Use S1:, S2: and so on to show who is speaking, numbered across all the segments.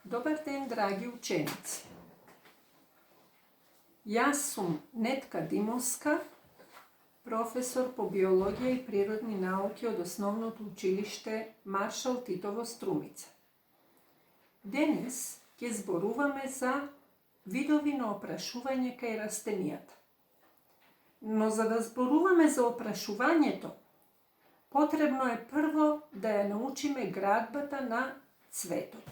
S1: Dobar den, dragi učenici. Jaz sam Netka Dimovska, profesor po biologiji i prirodni nauki od osnovnog učilište Maršal Titovo Strumica. Danes ќе зборуваме за видови на опрашување кај растенијата. Но за да зборуваме за опрашувањето, потребно е прво да ја научиме градбата на цветот.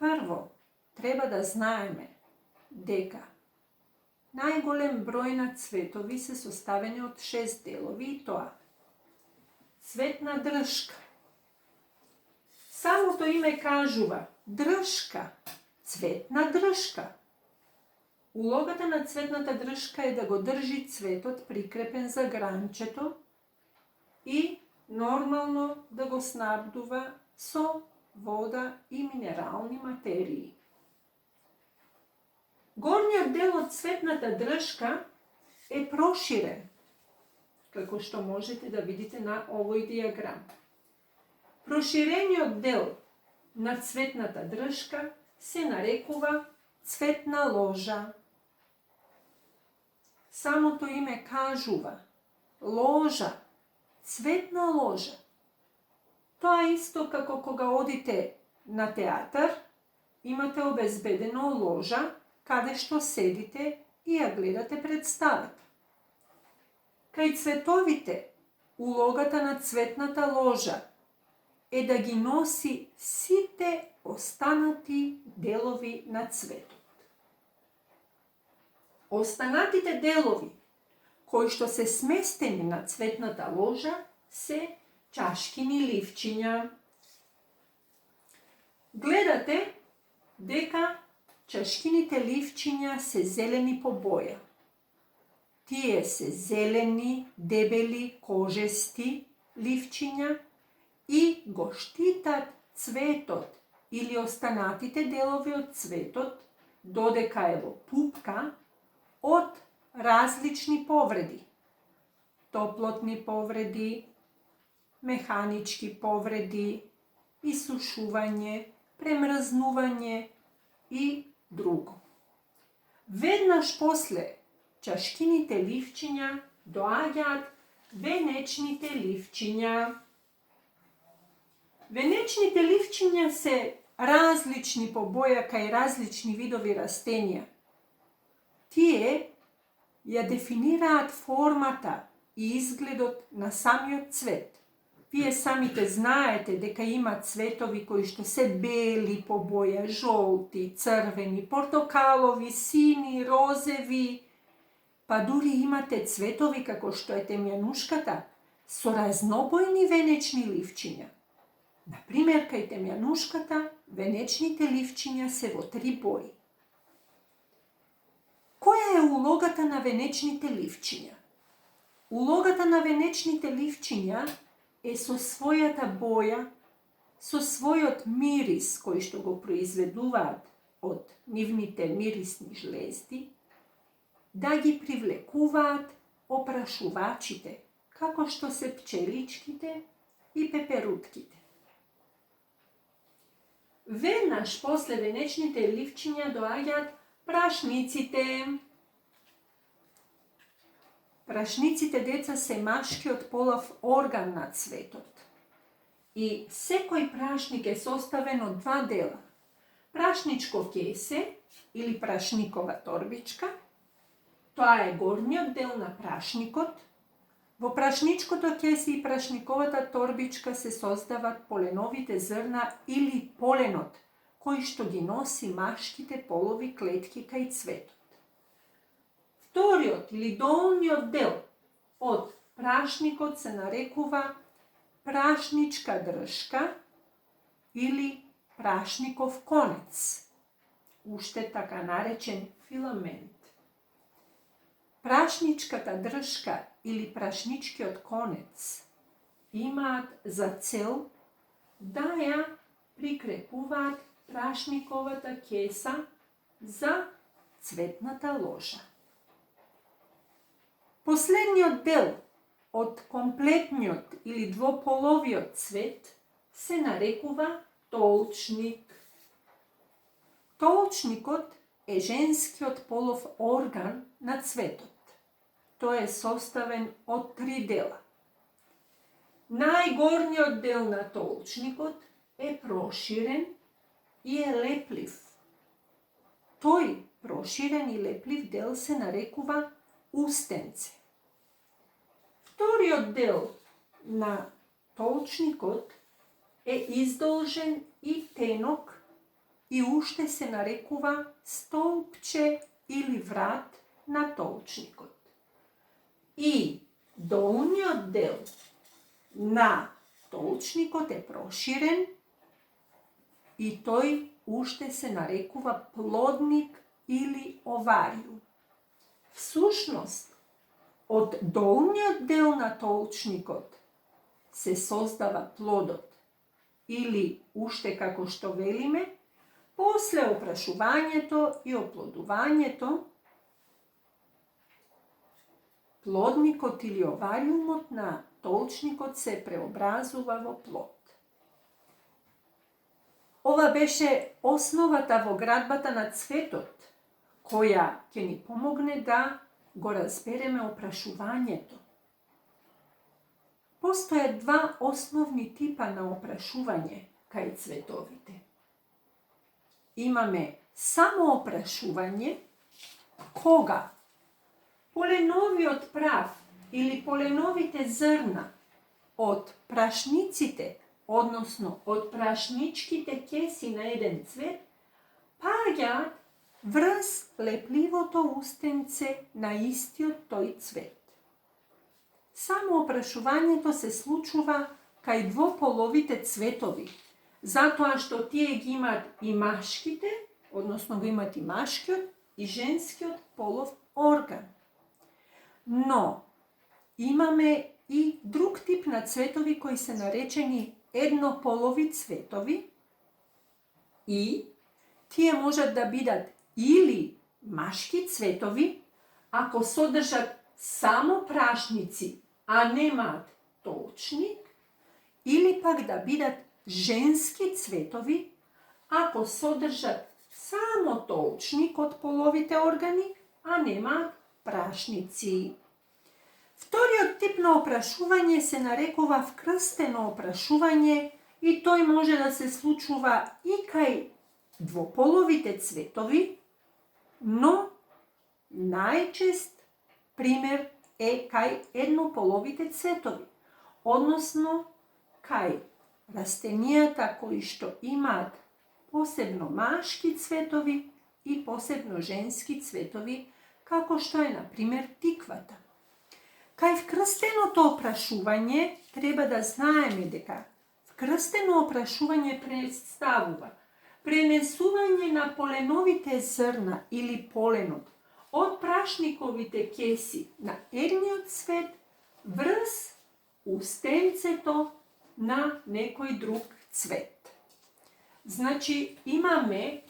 S1: Прво, треба да знаеме дека најголем број на цветови се составени од 6 делови и тоа: цветна дршка. Самото име кажува дршка, цветна дршка. Улогата на цветната дршка е да го држи цветот прикрепен за гранчето и нормално да го снабдува со вода и минерални материи. Горниот дел од цветната дршка е проширен, како што можете да видите на овој диаграм. Проширениот дел на цветната дршка се нарекува цветна ложа. Самото име кажува ложа, цветна ложа. Тоа е исто како кога одите на театар, имате обезбедено ложа каде што седите и ја гледате представата. Кај цветовите, улогата на цветната ложа е да ги носи сите останати делови на цветот. Останатите делови кои што се сместени на цветната ложа се чашкини ливчиња. Гледате дека чашкините ливчиња се зелени по боја. Тие се зелени, дебели, кожести ливчиња и го штитат цветот или останатите делови од цветот, додека е во пупка, од различни повреди. Топлотни повреди, механички повреди, исушување, премрзнување и друго. Веднаш после чашкините ливчиња доаѓаат венечните ливчиња. Венечните ливчиња се различни по боја кај различни видови растенија. Тие ја дефинираат формата и изгледот на самиот цвет. Вие самите знаете дека има цветови кои што се бели по боја, жолти, црвени, портокалови, сини, розеви, па дури имате цветови како што е темјанушката со разнобојни венечни ливчиња. Например, кај темјанушката венечните ливчиња се во 3 бои. Која е улогата на венечните ливчиња? Улогата на венечните ливчиња е со својата боја, со својот мирис кој што го произведуваат од нивните мирисни жлезди, да ги привлекуваат опрашувачите, како што се пчеличките и пеперутките. Веднаш после венечните ливчиња доаѓаат прашниците. Прашниците, деца, се машкиот полов орган на цветот. И секој прашник е составен од 2 дела. Прашничко кесе или прашникова торбичка. Тоа е горниот дел на прашникот. Во прашничкото кесе и прашниковата торбичка се создават поленовите зрна или поленот, кој што ги носи машките полови клетки кај цветот. Вториот или долниот дел од прашникот се нарекува прашничка дршка или прашников конец, уште така наречен филамент. Прашничката дршка или прашничкиот конец имаат за цел да ја прикрепуваат прашниковата кеса за цветната ложа. Последниот дел од комплетниот или двополовиот цвет се нарекува толчник. Толчникот е женскиот полов орган на цветот. Тој е составен од 3 дела. Најгорниот дел на толчникот е проширен и е леплив. Тој проширен и леплив дел се нарекува устенце. Вториот дел на толчникот е издолжен и тенок и уште се нарекува столпче или врат на толчникот. И долниот дел на толчникот е проширен и тој уште се нарекува плодник или овариум. Всушност, од долниот дел на толчникот се создава плодот или уште како што велиме, после опрашувањето и оплодувањето, плодникот или овариумот на толчникот се преобразува во плод. Ова беше основата во градбата на цветот, која ќе ни помогне да го разбереме опрашувањето. Постојат 2 основни типа на опрашување кај цветовите. Имаме само опрашување, кога поленовиот прав или поленовите зрна од прашниците, односно од прашничките кеси на еден цвет, паѓаат врз лепливото устенце на истиот тој цвет. Само опрашувањето се случува кај двополовите цветови, затоа што тие ги имат и машките, односно го имат и машкиот и женскиот полов орган. Но имаме и друг тип на цветови кои се наречени еднополови цветови и тие можат да бидат или машки цветови, ако содржат само прашници, а немаат толчник, или пак да бидат женски цветови, ако содржат само толчник од половите органи, а немаат прашници. Вториот тип на опрашување се нарекува вкрстено опрашување и тој може да се случува и кај двополовите цветови, но најчест пример е кај еднополовите цветови, односно кај растенијата кои што имаат посебно машки цветови и посебно женски цветови, како што е, например, тиквата. Кај вкрстеното опрашување треба да знаеме дека вкрстено опрашување представува пренесување на поленовите зрна или поленот од прашниковите кеси на едниот цвет врз устенцето на некој друг цвет. Значи, имаме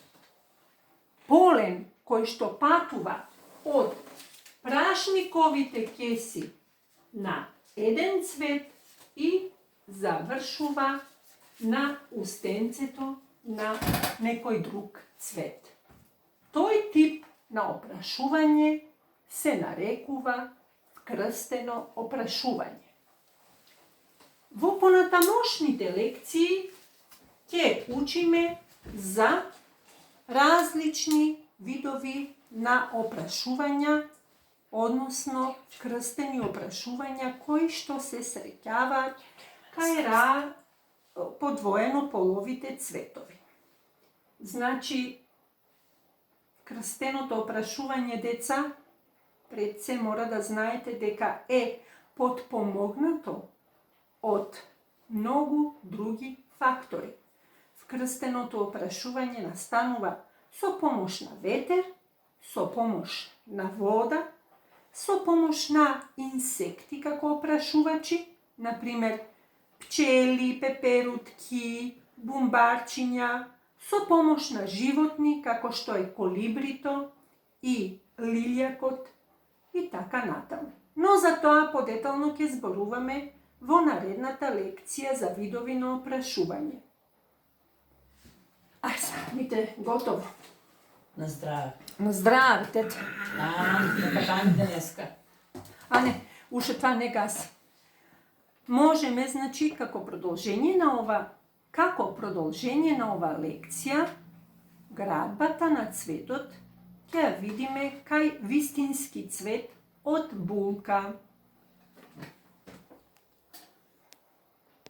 S1: полен кој што патува од прашниковите кеси на еден цвет и завршува на устенцето на некој друг цвет. Тој тип на опрашување се нарекува вкрстено опрашување. Во понатамошните лекции ќе учиме за различни видови на опрашувања, односно вкрстени опрашувања кои што се среќаваат кај подвоено половите цветови. Значи, вкрстеното опрашување, деца, пред се мора да знаете дека е потпомогнато од многу други фактори. Вкрстеното опрашување настанува со помош на ветер, со помош на вода, со помош на инсекти како опрашувачи, например пчели, пеперутки, бумбарчиња, со помош на животни како што е колибрито и лилјакот и така натаму. Но за тоа подетално ќе зборуваме во наредната лекција за видови на опрашување. Aj sad, vidite, gotovo.
S2: Na zdravje.
S1: Zdravi, teta.
S2: Neka pamet dneska.
S1: A ne, uše tva ne gasi. Možeme, znači, kako продолжение на ова лекција, градбата на цветот ќе ја видиме кај вистински цвет од булка.